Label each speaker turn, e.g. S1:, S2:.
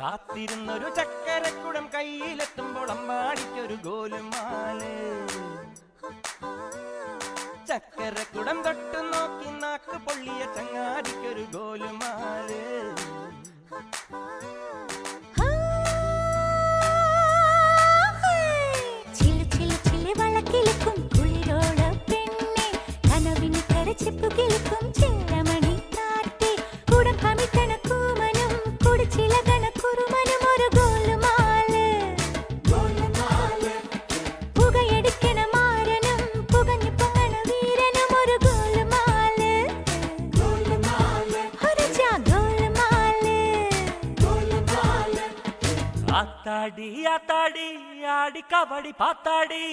S1: കാത്തിരുന്നൊരു ചക്കരക്കുടം കയ്യിലെത്തുമ്പോൾ അമ്പാടിക്കൊരു ഗോലുമാല്. ചക്കരക്കുടം തൊട്ടു നോക്കി നാക്ക് പൊള്ളിയ ചങ്ങാടിക്കൊരു ഗോലുമാല്. ആത്താടി ആത്താടി ആടി കബടി പാത്താടി.